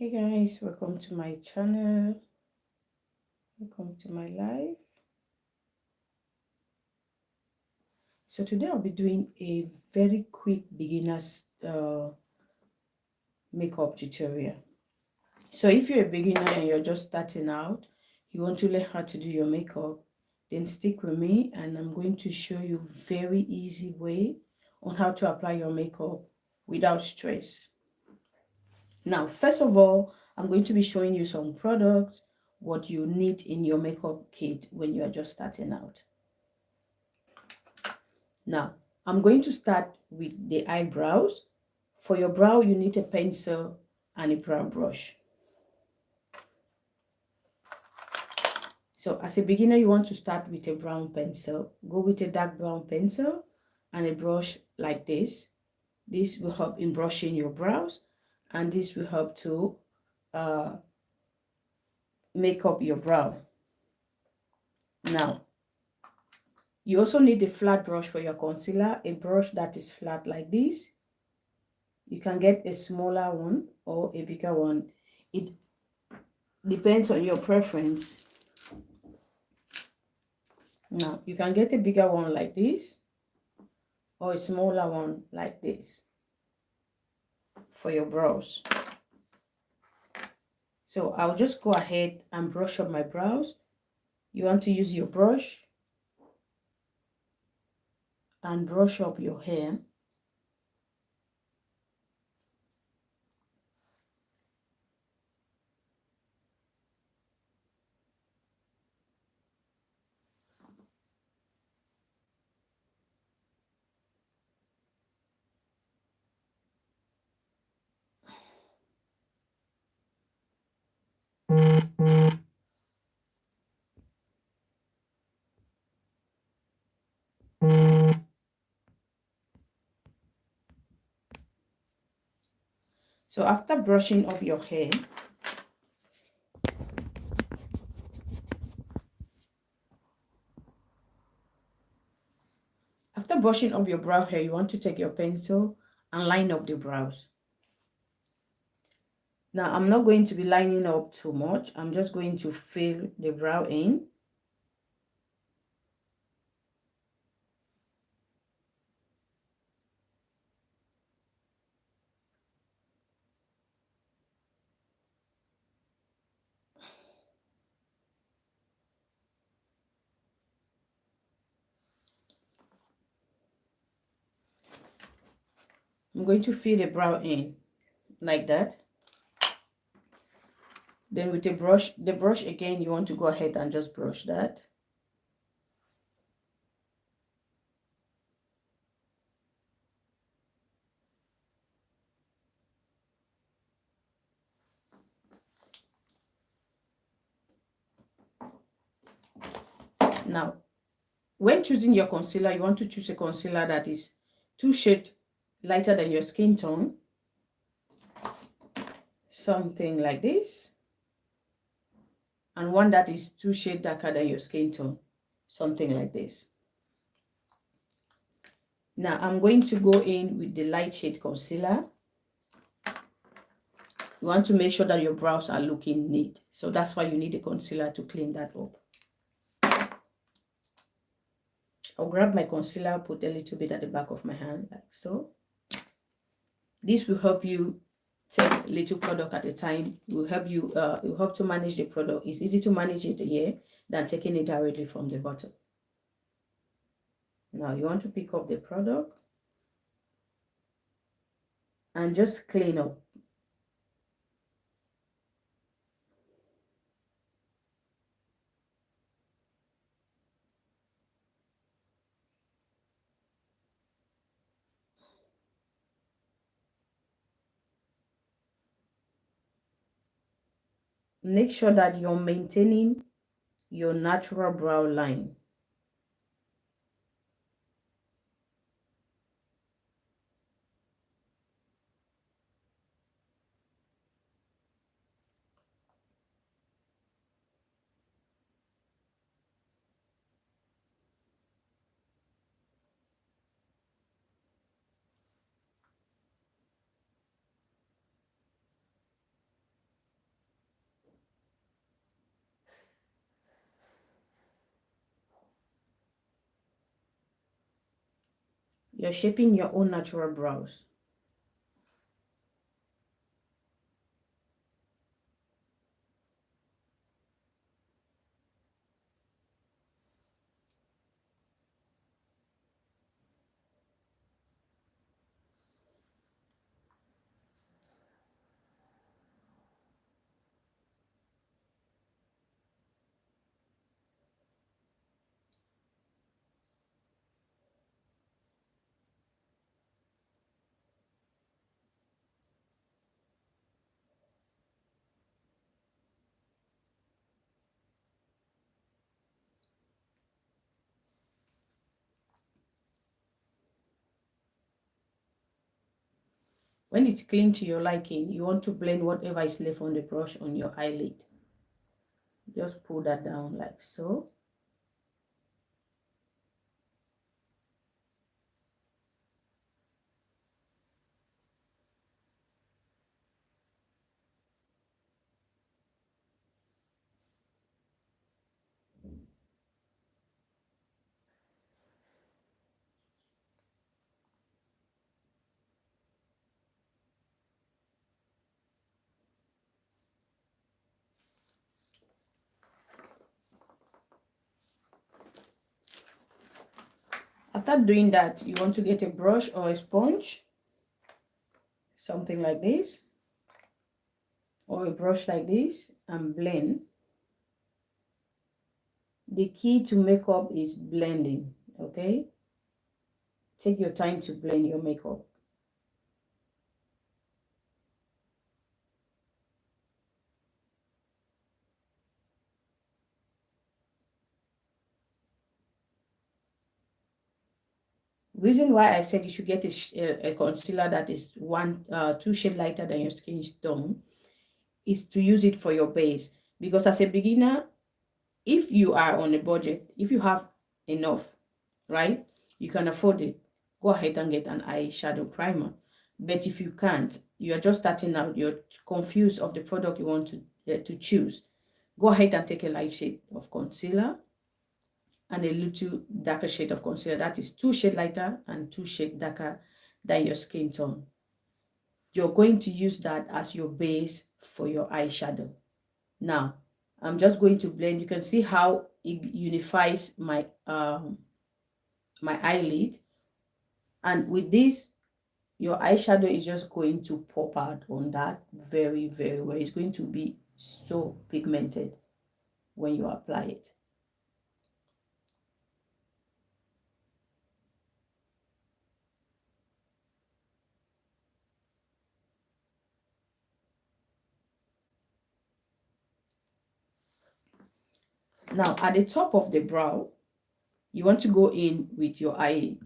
Hey guys, welcome to my channel. Welcome to my life. So today I'll be doing a very quick beginner's makeup tutorial. So if you're a beginner and you're just starting out, you want to learn how to do your makeup, then stick with me and I'm going to show you very easy way on how to apply your makeup without stress. Now, first of all, I'm going to be showing you some products, what you need in your makeup kit when you are just starting out. Now, I'm going to start with the eyebrows. For your brow, you need a pencil and a brow brush. So as a beginner, you want to start with a brown pencil. Go with a dark brown pencil and a brush like this. This will help in brushing your brows, and this will help to make up your brow. Now, you also need a flat brush for your concealer, a brush that is flat like this. You can get a smaller one or a bigger one. It depends on your preference. Now, you can get a bigger one like this or a smaller one like this for your brows. So I'll just go ahead and brush up my brows. You want to use your brush and brush up your hair. So after brushing up your hair, after brushing up your brow hair, you want to take your pencil and line up the brows. Now, I'm not going to be lining up too much. I'm just going to fill the brow in. I'm going to fill the brow in like that. Then with the brush again, you want to go ahead and just brush that. Now, when choosing your concealer, you want to choose a concealer that is 2 shades lighter than your skin tone. Something like this. And one that is 2 shades darker than your skin tone. Something like this. Now, I'm going to go in with the light shade concealer. You want to make sure that your brows are looking neat. So that's why you need a concealer to clean that up. I'll grab my concealer, put a little bit at the back of my hand, like so. This will help you take a little product at a time. It will help you, it will help to manage the product. It's easy to manage it here than taking it directly from the bottle. Now you want to pick up the product and just clean up. Make sure that you're maintaining your natural brow line. You're shaping your own natural brows. When it's clean to your liking, you want to blend whatever is left on the brush on your eyelid. Just pull that down like so. After doing that, you want to get a brush or a sponge, something like this, or a brush like this, and blend. The key to makeup is blending, okay? Take your time to blend your makeup. Reason why I said you should get a concealer that is two shades lighter than your skin tone is to use it for your base. Because as a beginner, if you are on a budget, if you have enough, right, you can afford it, go ahead and get an eyeshadow primer. But if you can't, you are just starting out, you're confused of the product you want to choose, go ahead and take a light shade of concealer and a little darker shade of concealer. That is 2 shades lighter and 2 shades darker than your skin tone. You're going to use that as your base for your eyeshadow. Now, I'm just going to blend. You can see how it unifies my my eyelid. And with this, your eyeshadow is just going to pop out on that very, very well. It's going to be so pigmented when you apply it. Now, at the top of the brow, you want to go in with your eye,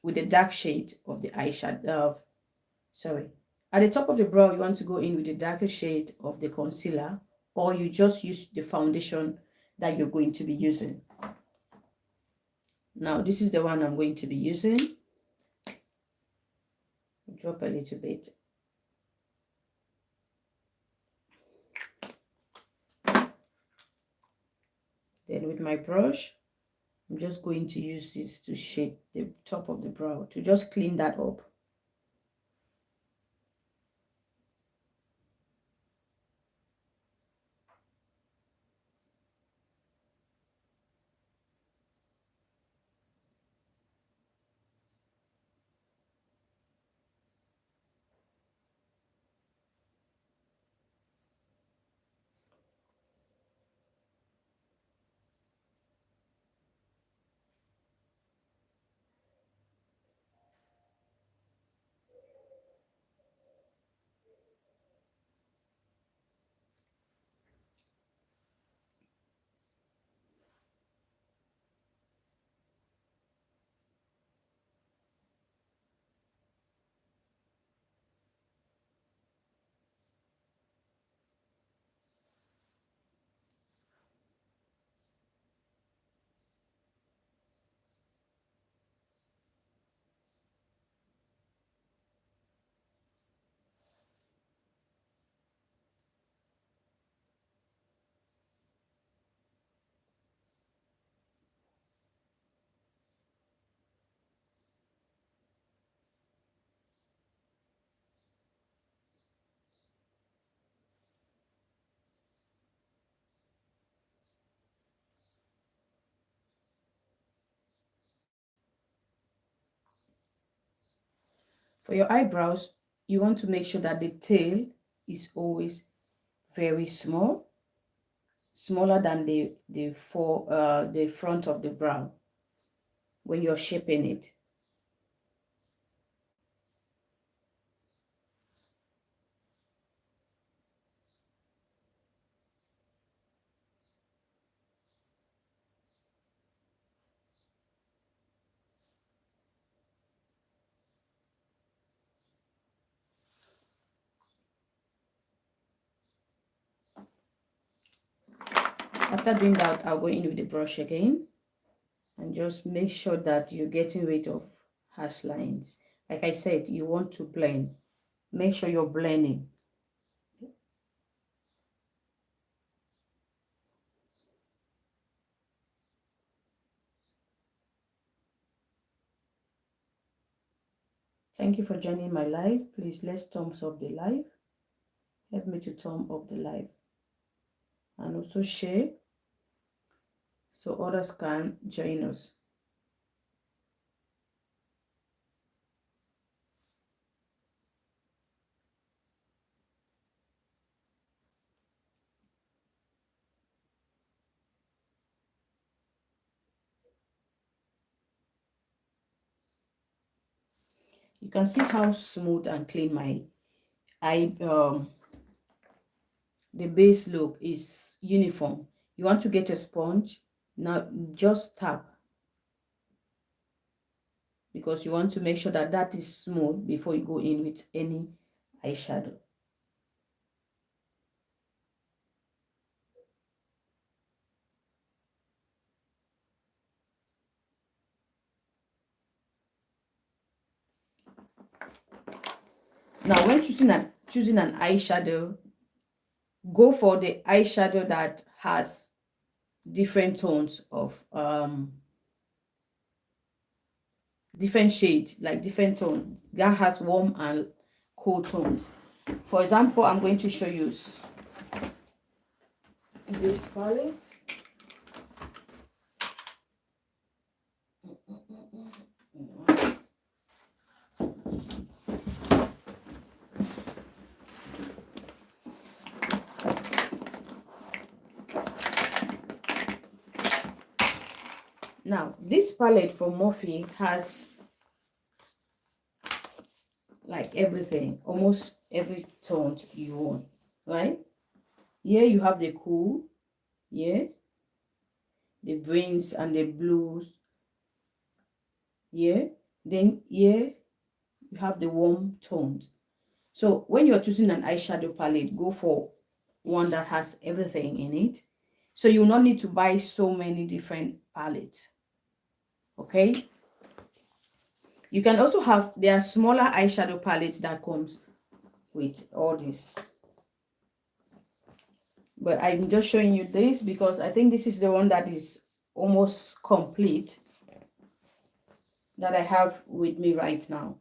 with the dark shade of the eyeshadow. Sorry. At the top of the brow, you want to go in with the darker shade of the concealer, or you just use the foundation that you're going to be using. Now, this is the one I'm going to be using. Drop a little bit. Then with my brush, I'm just going to use this to shape the top of the brow, to just clean that up. For your eyebrows, you want to make sure that the tail is always very small, smaller than the front of the brow when you're shaping it. After doing that, I'll go in with the brush again and just make sure that you're getting rid of harsh lines. Like I said, you want to blend. Make sure you're blending. Thank you for joining my live. Please let's thumbs up the live. Help me to thumb up the live. And also share so others can join us. You can see how smooth and clean my the base look is uniform. You want to get a sponge. Now just tap, because you want to make sure that that is smooth before you go in with any eyeshadow. Now when choosing an eyeshadow, go for the eyeshadow that has different tones of different shades, like different tone that has warm and cold tones. For example, I'm going to show you this palette. Now this palette from Morphe has like everything, almost every tone you want, right? Here you have the cool, yeah, the greens and the blues, yeah. Then here you have the warm tones. So when you're choosing an eyeshadow palette, go for one that has everything in it. So you will not need to buy so many different palettes. Okay. You can also have, there are smaller eyeshadow palettes that comes with all this. But I'm just showing you this because I think this is the one that is almost complete that I have with me right now.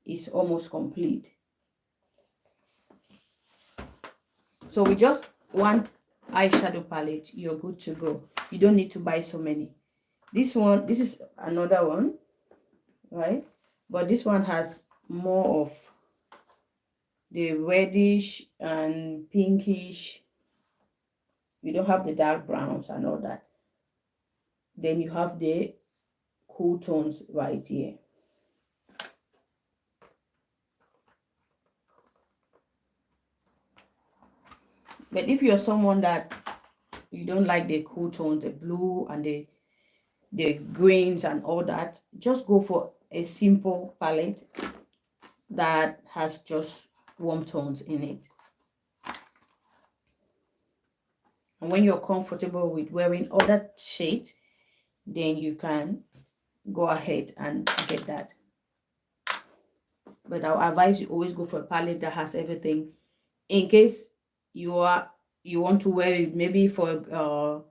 It's almost complete. So with just one eyeshadow palette, you're good to go. You don't need to buy so many. This one, this is another one, right? But this one has more of the reddish and pinkish. You don't have the dark browns and all that. Then you have the cool tones right here. But if you're someone that you don't like the cool tones, the blue and the greens and all that, just go for a simple palette that has just warm tones in it. And when you're comfortable with wearing other shades, then you can go ahead and get that. But I'll advise you always go for a palette that has everything, in case you want to wear it maybe for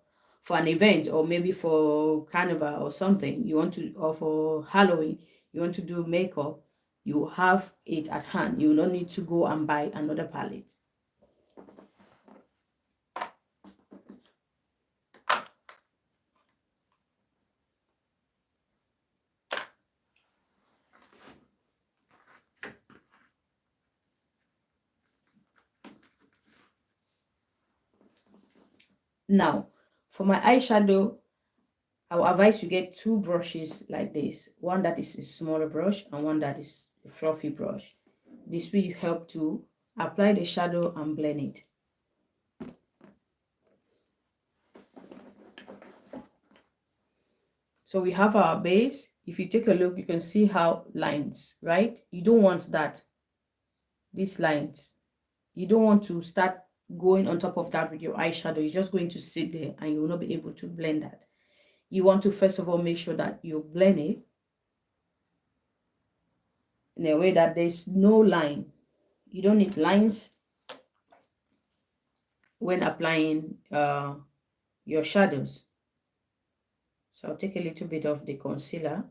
an event, or maybe for carnival or something, you want to, or for Halloween, you want to do makeup, you have it at hand. You don't need to go and buy another palette. Now, for my eyeshadow, I will advise you get two brushes like this. One that is a smaller brush and one that is a fluffy brush. This will help to apply the shadow and blend it. So we have our base. If you take a look, you can see how lines, right? You don't want that. These lines. You don't want to start going on top of that with your eyeshadow. You're just going to sit there and you will not be able to blend that. You want to first of all make sure that you blend it in a way that there's no line. You don't need lines when applying your shadows. So I'll take a little bit of the concealer.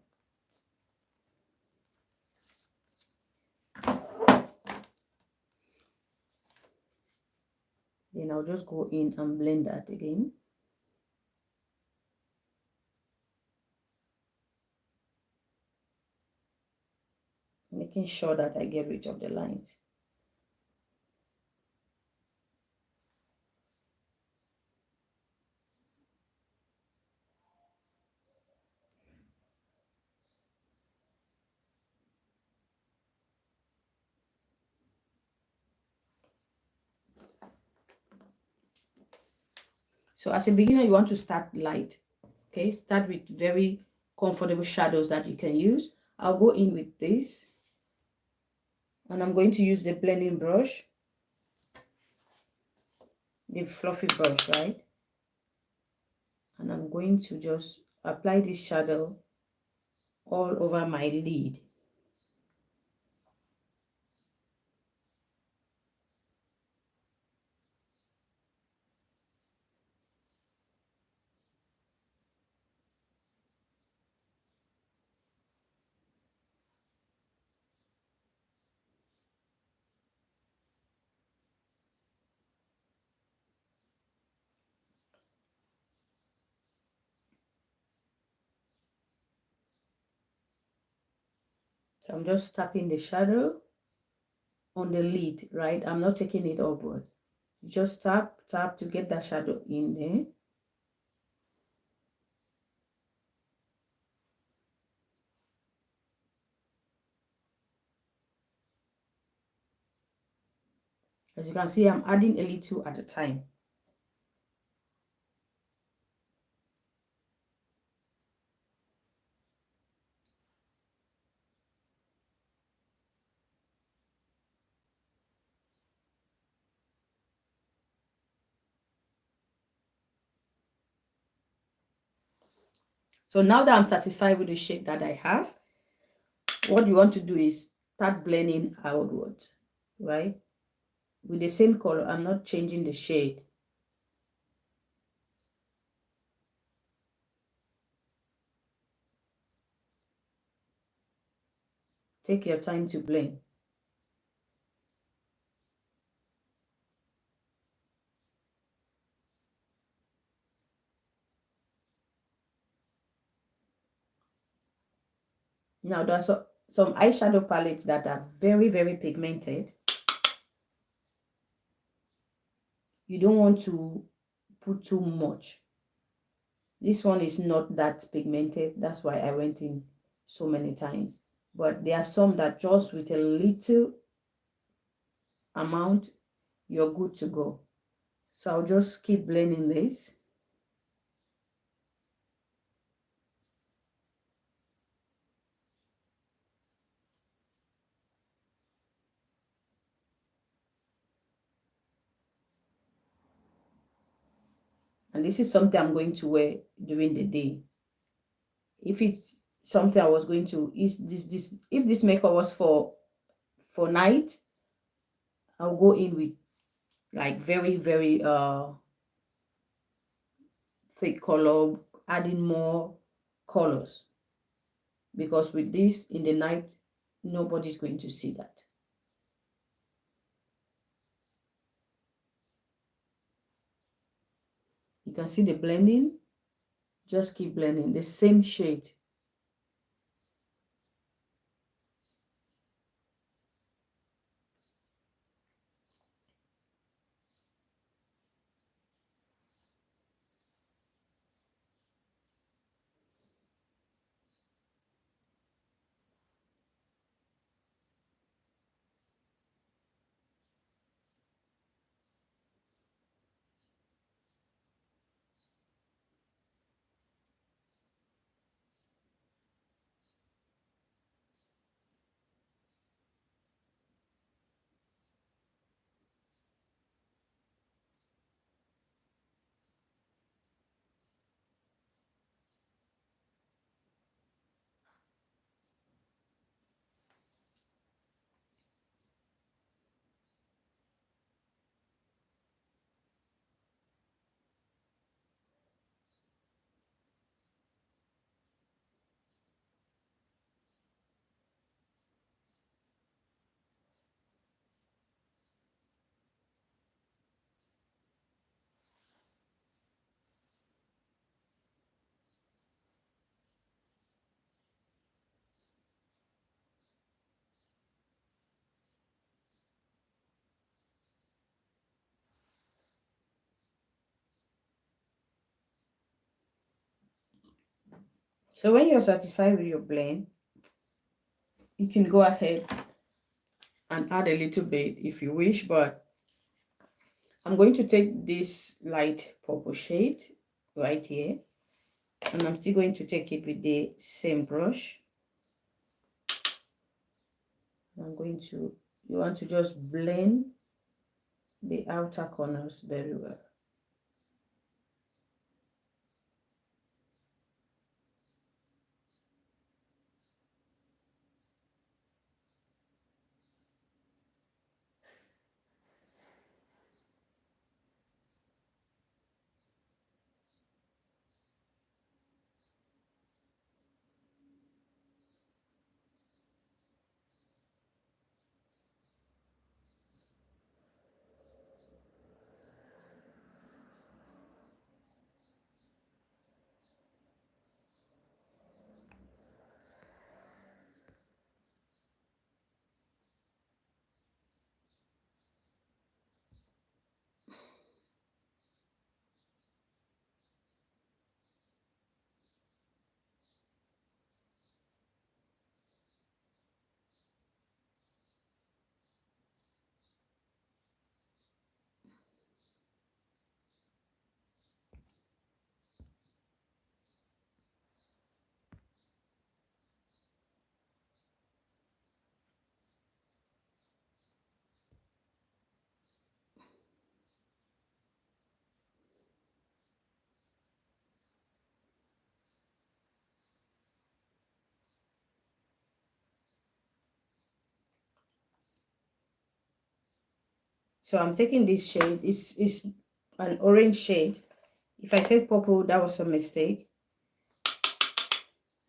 Then I'll just go in and blend that again. Making sure that I get rid of the lines. So as a beginner, you want to start light. Okay, start with very comfortable shadows that you can use. I'll go in with this. And I'm going to use the blending brush. The fluffy brush, right? And I'm going to just apply this shadow all over my lid. So I'm just tapping the shadow on the lid, right? I'm not taking it upward. Just tap, tap to get that shadow in there. As you can see, I'm adding a little at a time. So now that I'm satisfied with the shade that I have, what you want to do is start blending outward, right? With the same color, I'm not changing the shade. Take your time to blend. Now, there's some eyeshadow palettes that are very, very pigmented. You don't want to put too much. This one is not that pigmented. That's why I went in so many times. But there are some that just with a little amount, you're good to go. So I'll just keep blending this. And this is something I'm going to wear during the day. If it's something I was going to, if this makeup was for night, I'll go in with like very, very thick color, adding more colors. Because with this in the night, nobody's going to see that. You can see the blending. Just keep blending the same shade. So when you're satisfied with your blend, you can go ahead and add a little bit if you wish, but I'm going to take this light purple shade right here, and I'm still going to take it with the same brush. I'm going to, you want to just blend the outer corners very well. So I'm taking this shade. It's an orange shade. If I said purple, that was a mistake.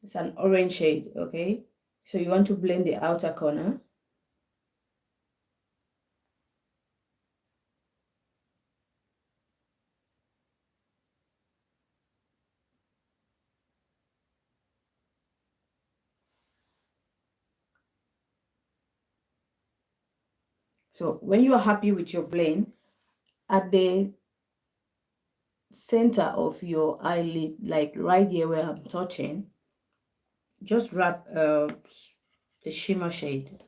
It's an orange shade, okay? So you want to blend the outer corner. So when you are happy with your blend, at the center of your eyelid, like right here where I'm touching, just wrap the shimmer shade.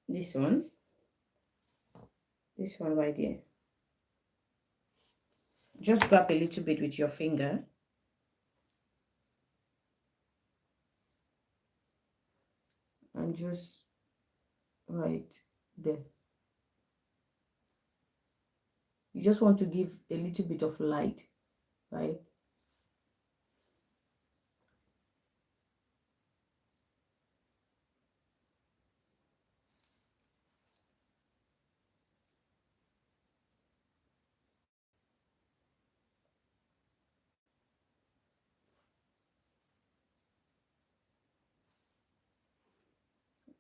This one right here. Just grab a little bit with your finger and just right there. You just want to give a little bit of light, right?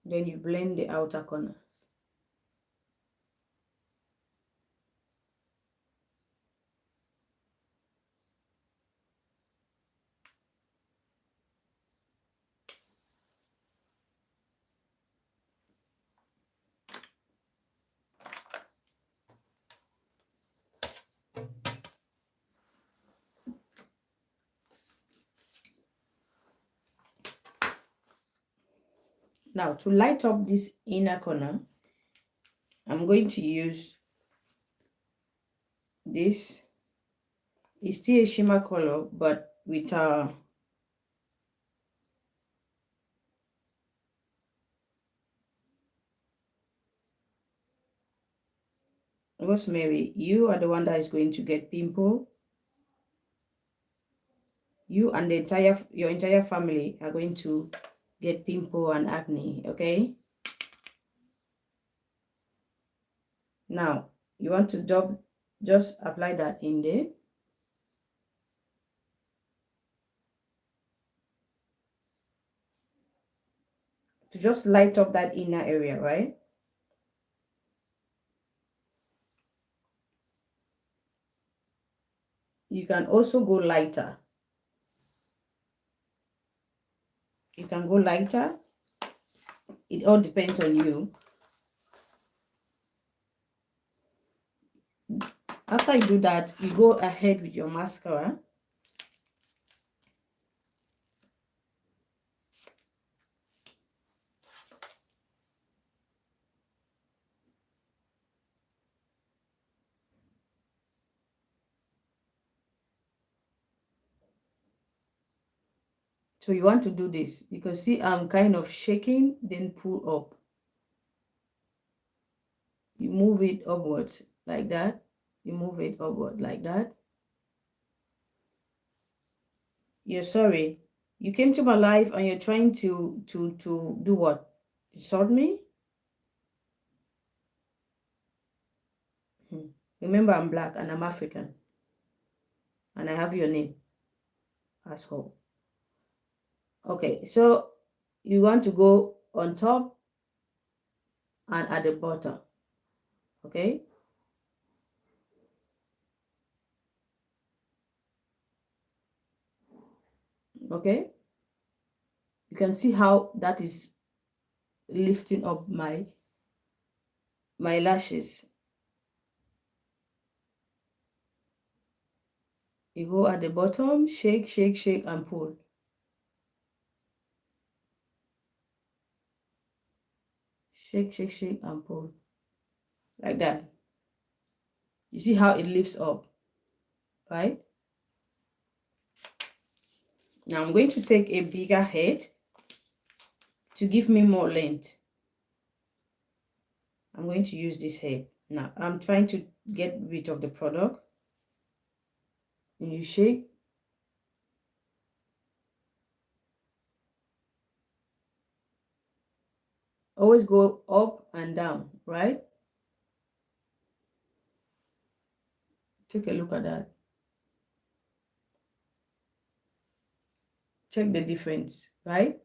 Then you blend the outer corners. Now, to light up this inner corner, I'm going to use this. It's still a shimmer color, but with Rosemary, you are the one that is going to get pimple. You and your entire family are going to get pimple and acne, okay? Now, you want to just apply that in there. To just light up that inner area, right? You can also go lighter. You can go lighter. It all depends on you. After you do that, you go ahead with your mascara. So you want to do this. You can see I'm kind of shaking, then pull up. You move it upward like that. You move it upward like that. You're sorry. You came to my life and you're trying to do what? Insult me? Hmm. Remember, I'm black and I'm African. And I have your name. Asshole. Okay, so you want to go on top and at the bottom. Okay? Okay? You can see how that is lifting up my lashes. You go at the bottom, shake, shake, shake, and pull. Shake, shake, shake, and pull. Like that. You see how it lifts up, right? Now I'm going to take a bigger head to give me more length. I'm going to use this head. Now I'm trying to get rid of the product. And you shake. Always go up and down, right? Take a look at that. Check the difference, right?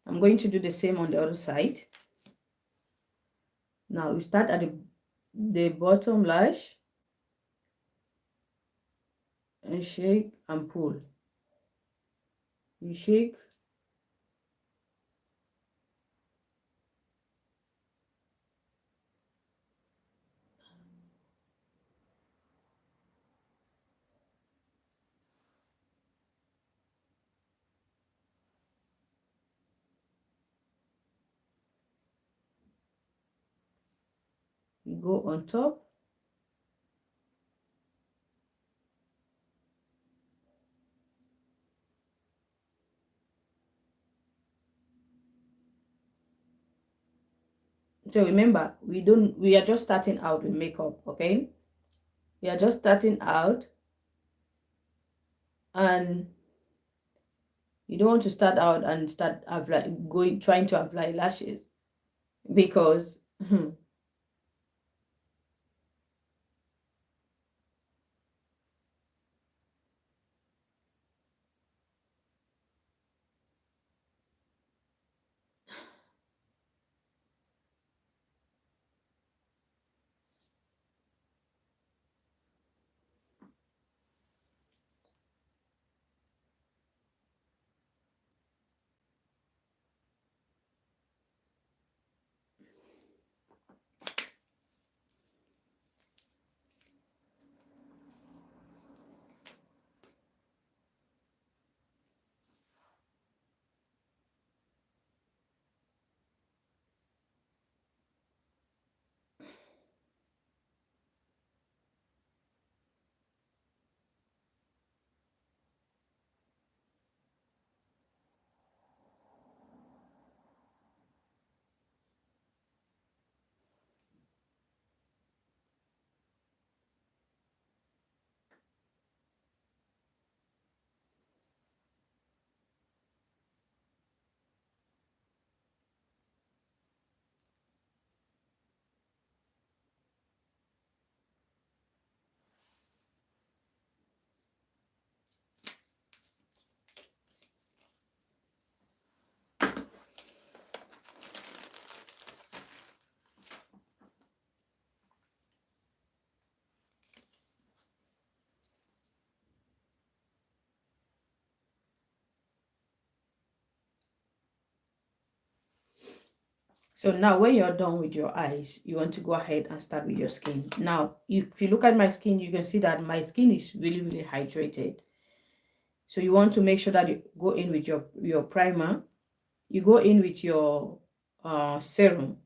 I'm going to do the same on the other side. Now we start at the bottom lash and shake and pull. You shake. You go on top. So remember, we are just starting out with makeup, okay? We are just starting out, and you don't want to start out and start trying to apply lashes, because So now when you're done with your eyes, you want to go ahead and start with your skin. Now, if you look at my skin, you can see that my skin is really, really hydrated. So you want to make sure that you go in with your primer. You go in with your serum,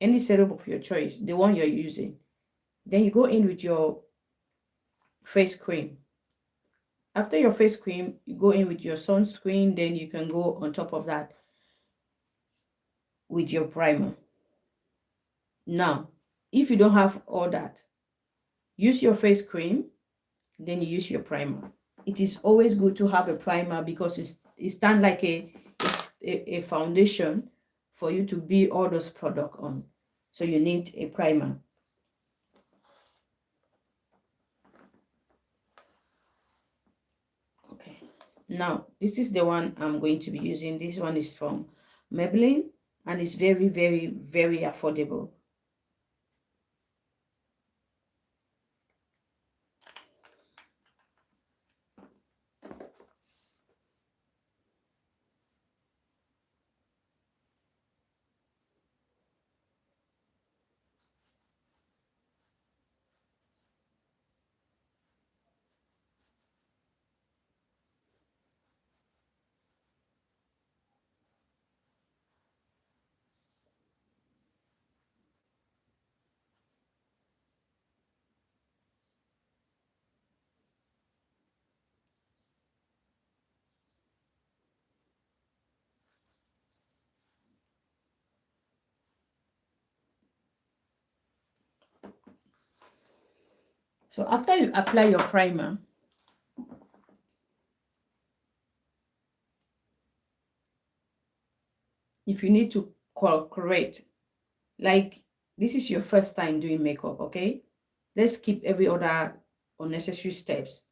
any serum of your choice, the one you're using. Then you go in with your face cream. After your face cream, you go in with your sunscreen. Then you can go on top of that with your primer. Now, if you don't have all that, use your face cream, then you use your primer. It is always good to have a primer because it stands like a foundation for you to build all those products on. So you need a primer. Okay. Now, this is the one I'm going to be using. This one is from Maybelline and it's very, very, very affordable. So after you apply your primer, if you need to correct, like this is your first time doing makeup, okay? Let's skip every other unnecessary steps.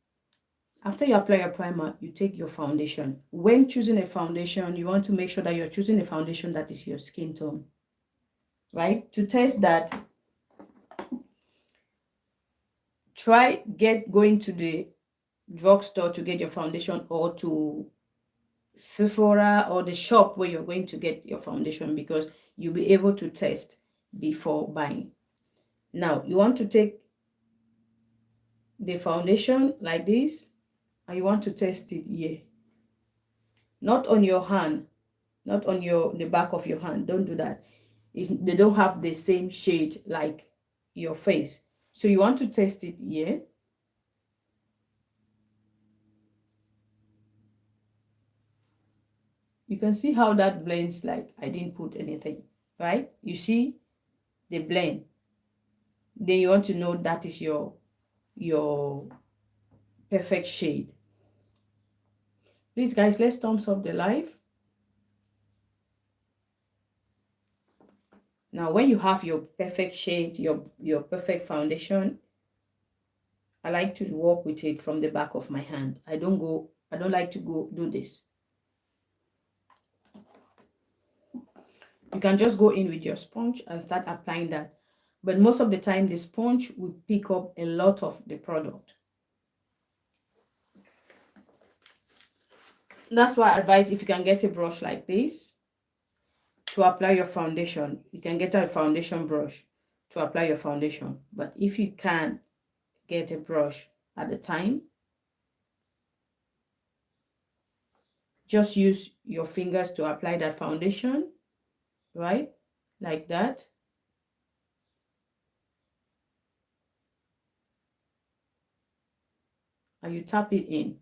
After you apply your primer, you take your foundation. When choosing a foundation, you want to make sure that you're choosing a foundation that is your skin tone, right? To test that, try going to the drugstore to get your foundation, or to Sephora or the shop where you're going to get your foundation, because you'll be able to test before buying. Now, you want to take the foundation like this and you want to test it here. Not on your hand, not on the back of your hand. Don't do that. They don't have the same shade like your face. So you want to test it here. You can see how that blends, like I didn't put anything, right? You see the blend. Then you want to know that is your perfect shade. Please guys, let's thumbs up the live. Now when you have your perfect shade, your perfect foundation, I like to work with it from the back of my hand. I don't like to go do this. You can just go in with your sponge and start applying that. But most of the time, the sponge will pick up a lot of the product. That's why I advise, if you can get a brush like this to apply your foundation, you can get a foundation brush to apply your foundation. But if you can't get a brush at the time, just use your fingers to apply that foundation, right? Like that. And you tap it in.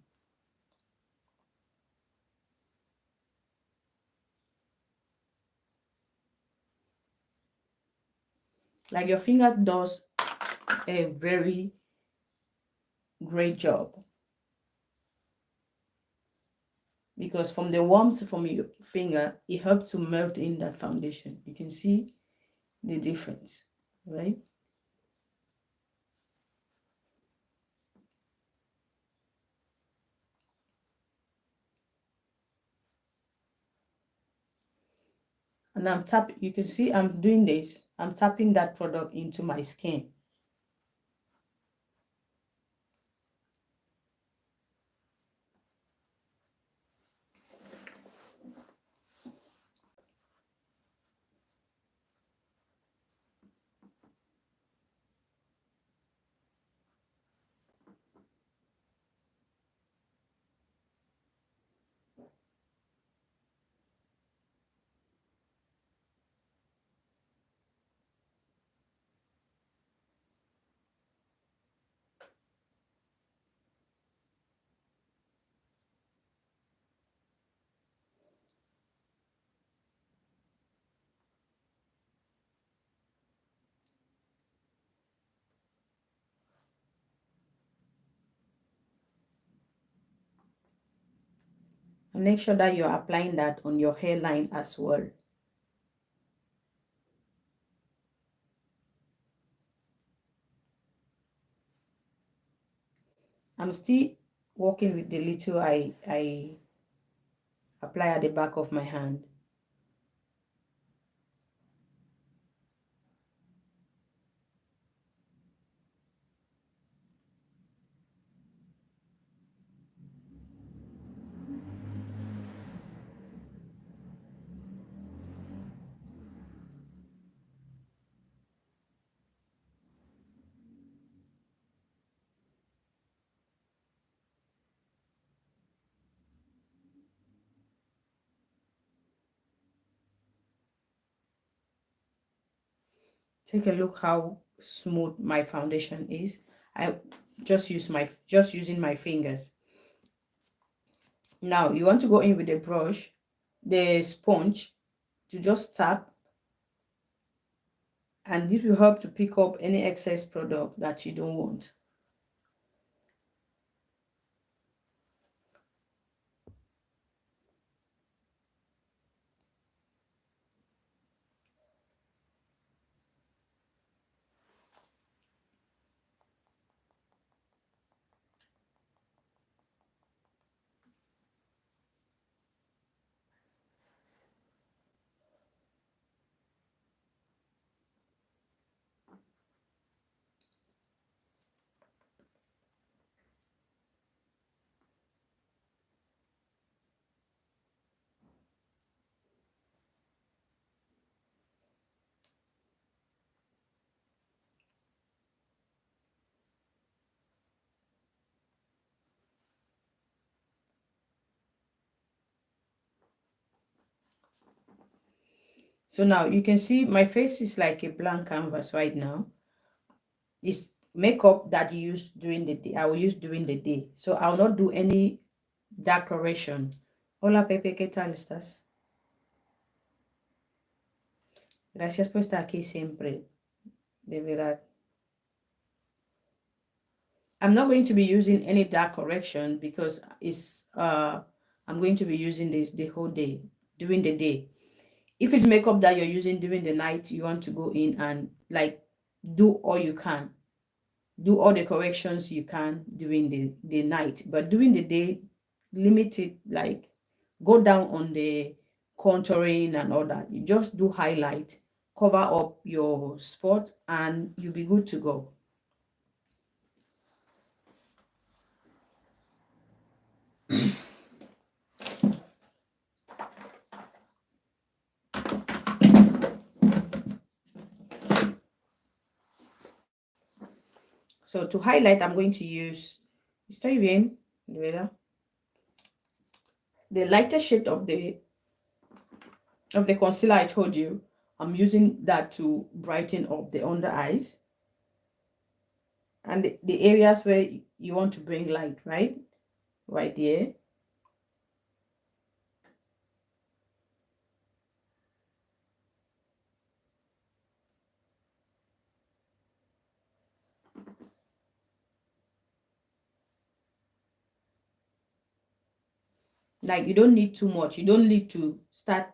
Like your finger does a very great job, because from the warmth from your finger, it helps to melt in that foundation. You can see the difference, right? And I'm tapping, you can see I'm doing this. I'm tapping that product into my skin. And make sure that you're applying that on your hairline as well. I'm still working with the little I apply at the back of my hand. Take a look how smooth my foundation is. I just using my fingers. Now you want to go in with the brush, the sponge, to just tap, and this will help to pick up any excess product that you don't want. So now you can see my face is like a blank canvas right now. It's makeup that you use during the day. I will use during the day. So I will not do any dark correction. Hola Pepe, ¿qué tal estás? Gracias por estar aquí siempre. De verdad. I'm not going to be using any dark correction because I'm going to be using this the whole day, during the day. If it's makeup that you're using during the night, you want to go in and like do all you can. Do all the corrections you can during the night. But during the day, limit it, like go down on the contouring and all that. You just do highlight, cover up your spot, and you'll be good to go. So to highlight, I'm going to use, está bien, de verdad, the lighter shade of the concealer I told you. I'm using that to brighten up the under eyes and the areas where you want to bring light, right there. Like you don't need too much. You don't need to start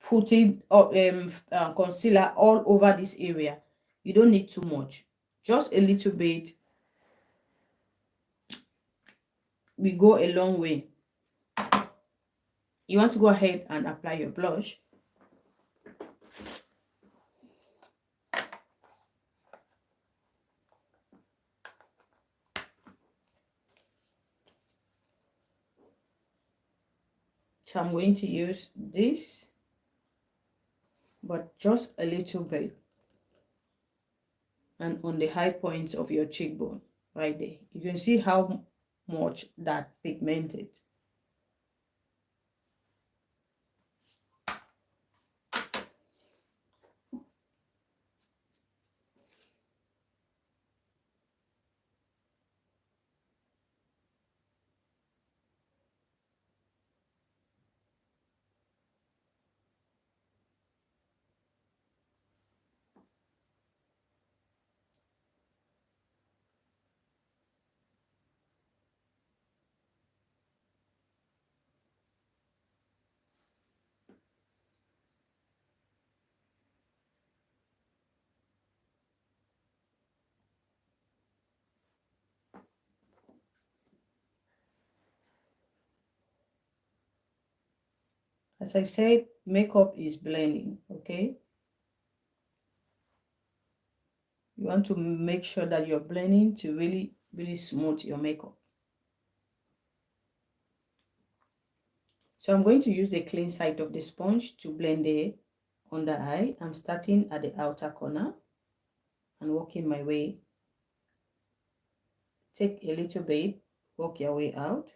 putting concealer all over this area. You don't need too much. Just a little bit. We go a long way. You want to go ahead and apply your blush. So I'm going to use this, but just a little bit. And on the high points of your cheekbone, right there. You can see how much that pigmented. As I said, makeup is blending, okay? You want to make sure that you're blending to really, really smooth your makeup. So I'm going to use the clean side of the sponge to blend the under eye. I'm starting at the outer corner and working my way. Take a little bit, work your way out.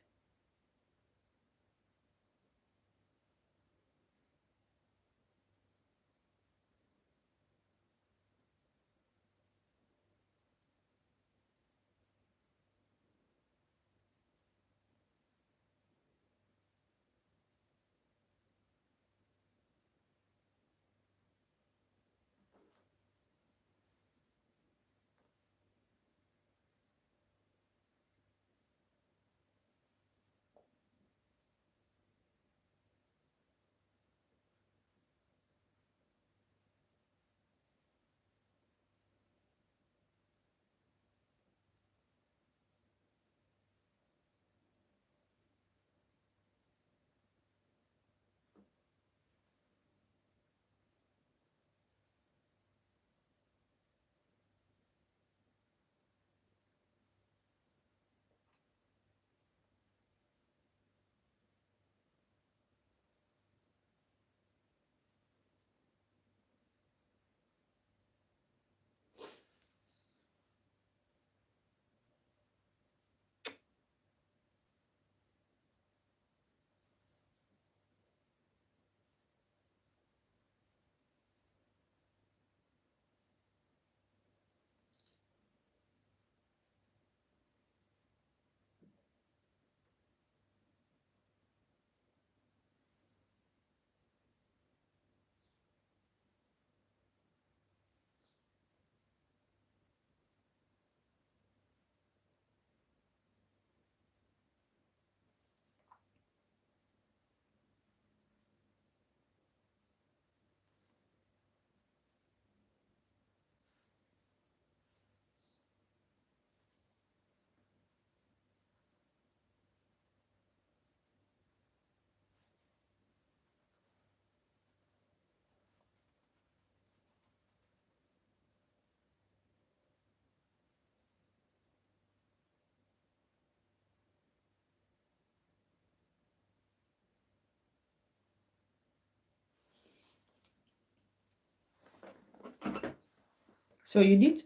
So you need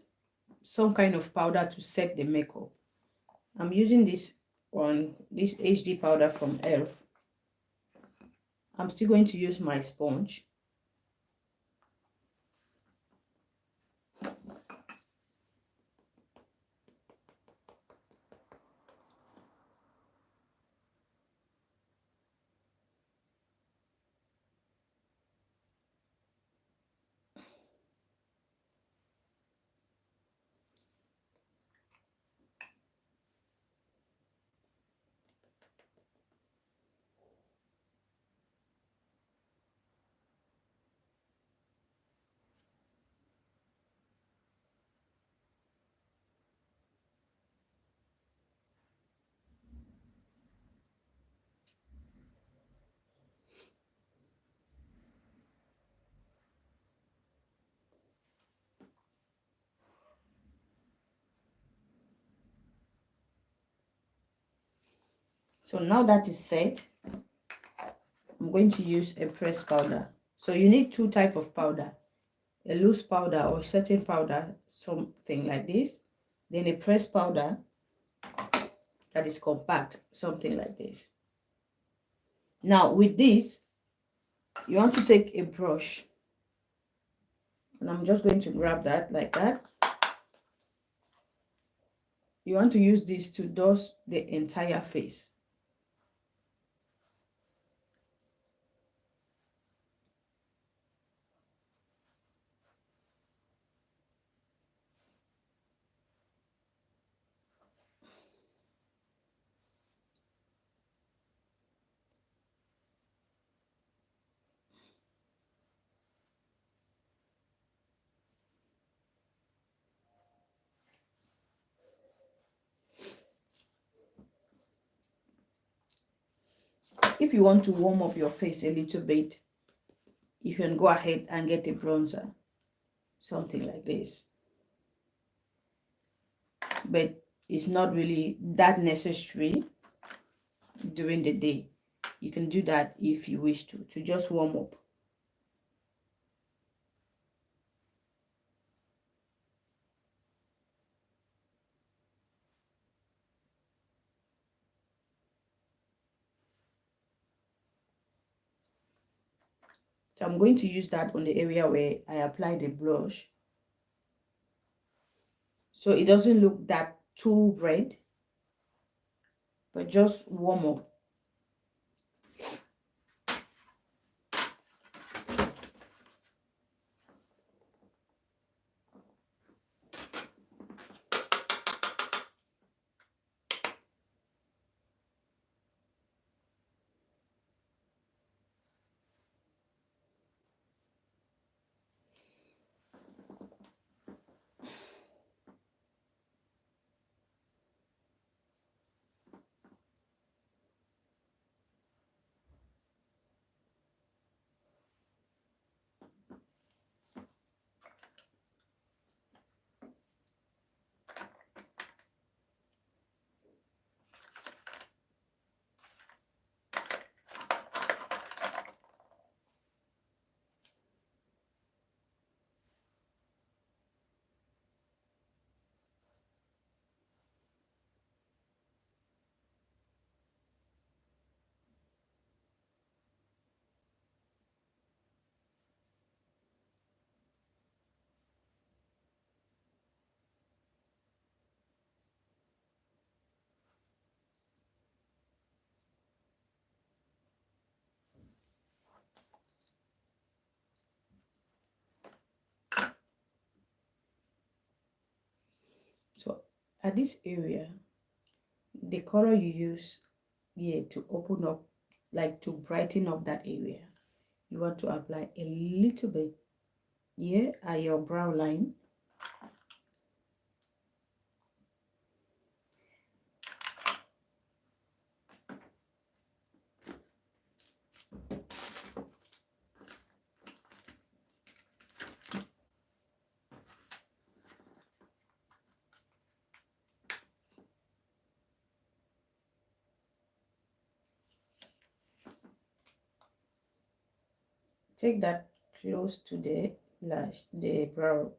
some kind of powder to set the makeup. I'm using this HD powder from Elf. I'm still going to use my sponge. So now that is set, I'm going to use a pressed powder. So you need two type of powder, a loose powder or setting powder, something like this, then a pressed powder that is compact, something like this. Now with this, you want to take a brush, and I'm just going to grab that like that. You want to use this to dust the entire face. If you want to warm up your face a little bit, you can go ahead and get a bronzer, something like this. But it's not really that necessary during the day. You can do that if you wish to just warm up. So I'm going to use that on the area where I apply the blush, so it doesn't look that too red, but just warm up. So at this area, the color you use here to open up, like to brighten up that area, you want to apply a little bit here at your brow line. Take that close to the lash, the brow.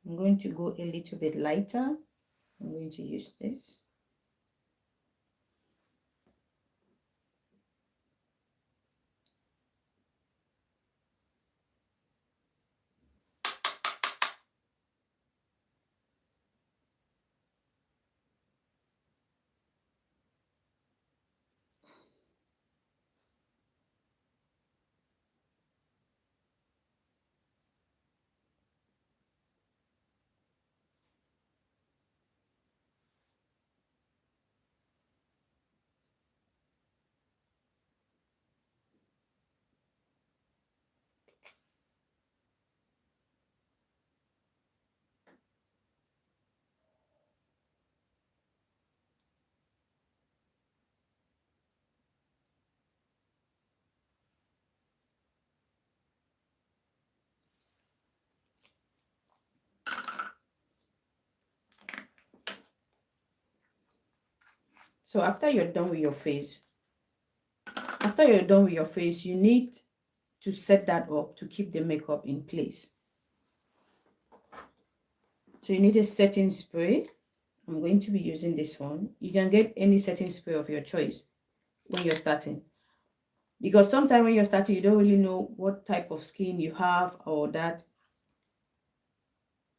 I'm going to go a little bit lighter. I'm going to use this. So after you're done with your face, you need to set that up to keep the makeup in place. So you need a setting spray. I'm going to be using this one. You can get any setting spray of your choice when you're starting. Because sometimes when you're starting, you don't really know what type of skin you have or that.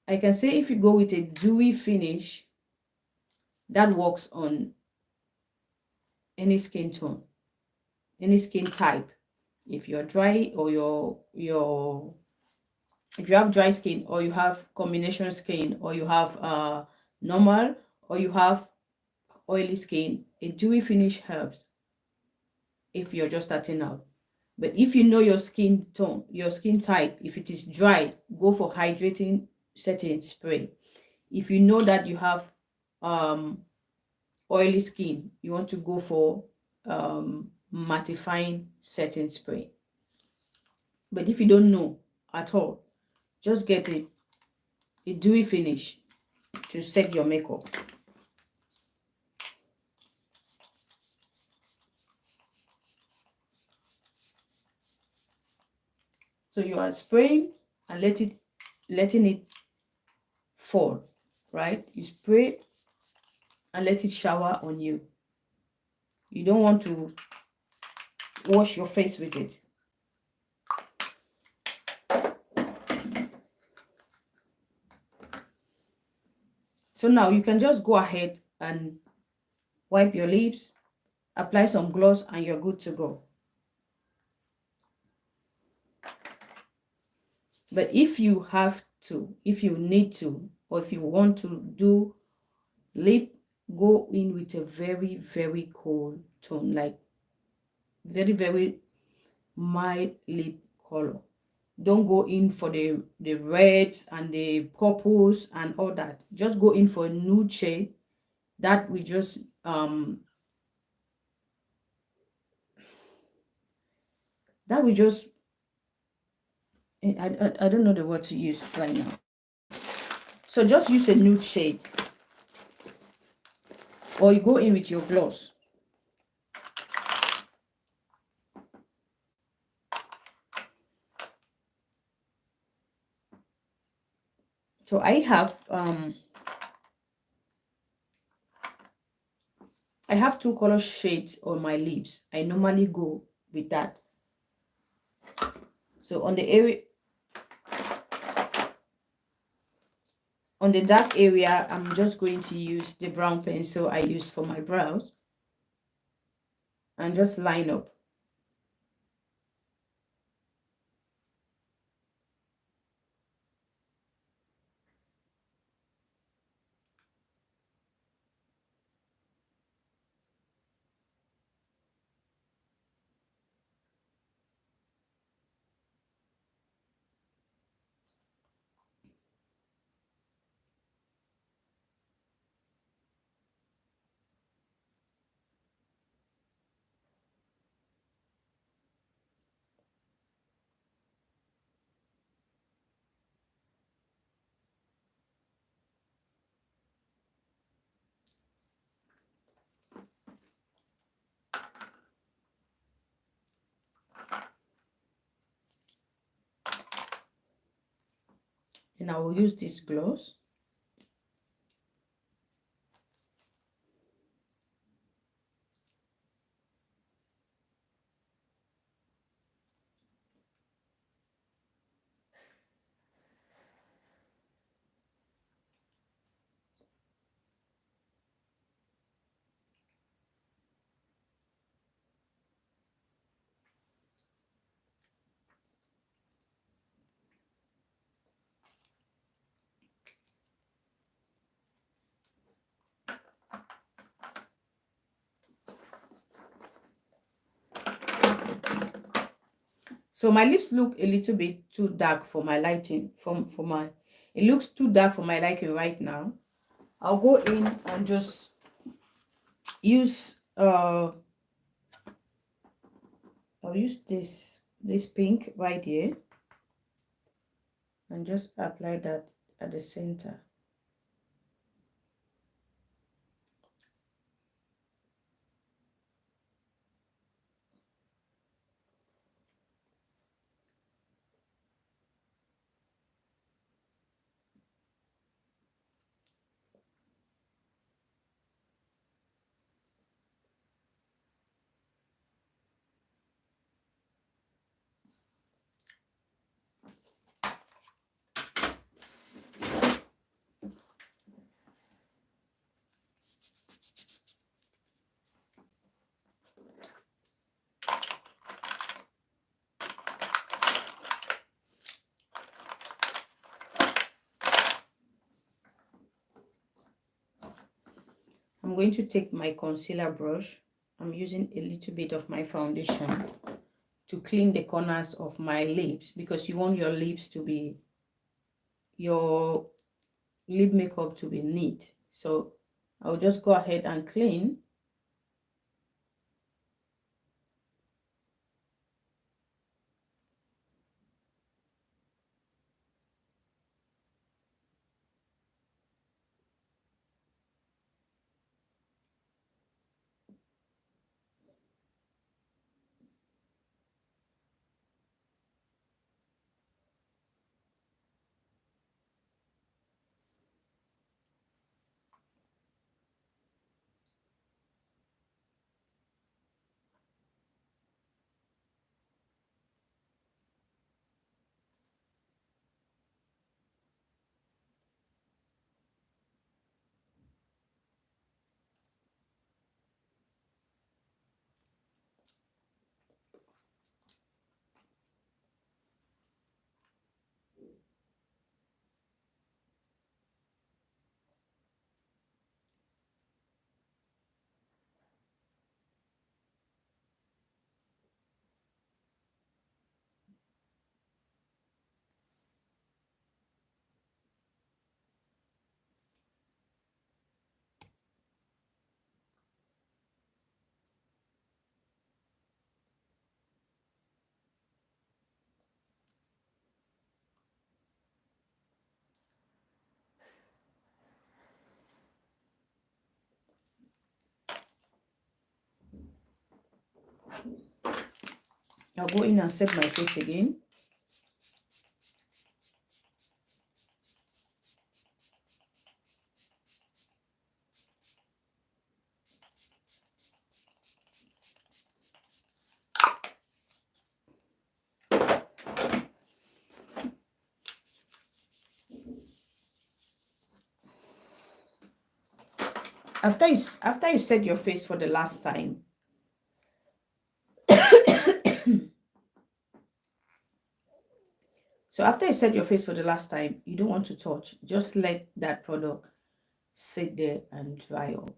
I can say if you go with a dewy finish, that works on any skin tone, any skin type. If you're dry or if you have dry skin, or you have combination skin, or you have normal, or you have oily skin, a dewy finish helps if you're just starting out. But if you know your skin tone, your skin type, if it is dry, go for hydrating setting spray. If you know that you have oily skin, you want to go for mattifying setting spray. But if you don't know at all, just get a dewy finish to set your makeup. So you are spraying and letting it fall, right? You spray and let it shower on you. You don't want to wash your face with it. So now you can just go ahead and wipe your lips, apply some gloss, and you're good to go. But if you have to, if you need to, or if you want to do lip, go in with a very, very cool tone, like very, very mild lip color. Don't go in for the reds and the purples and all that. Just go in for a nude shade that we just that we just I don't know the word to use right now. So just use a nude shade, or you go in with your gloss. So I have two color shades on my lips. I normally go with that. So on the area, on the dark area, I'm just going to use the brown pencil I use for my brows and just line up. And I will use this gloss. So my lips look a little bit too dark for my lighting. It looks too dark for my liking right now. I'll go in and just use I'll use this pink right here and just apply that at the center. I'm going to take my concealer brush. I'm using a little bit of my foundation to clean the corners of my lips, because you want your lips to be, your lip makeup to be neat. So I'll just go ahead and clean. I'll go in and set my face again. After you set your face for the last time, so after you set your face for the last time, you don't want to touch. Just let that product sit there and dry up.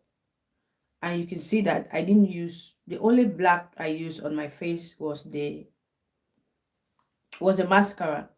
And you can see that I didn't use, the only black I used on my face was a mascara.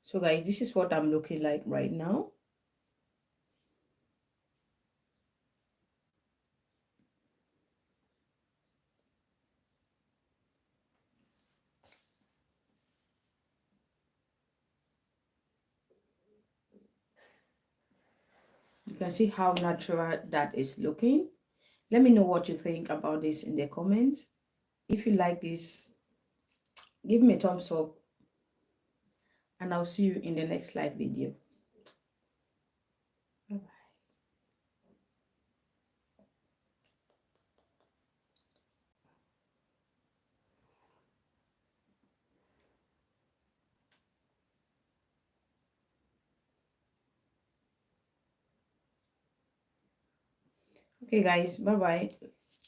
So guys, this is what I'm looking like right now. You can see how natural that is looking. Let me know what you think about this in the comments. If you like this, give me a thumbs up, and I'll see you in the next live video. Bye-bye. Okay guys, bye-bye.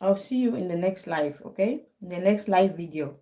I'll see you in the next live, okay? In the next live video.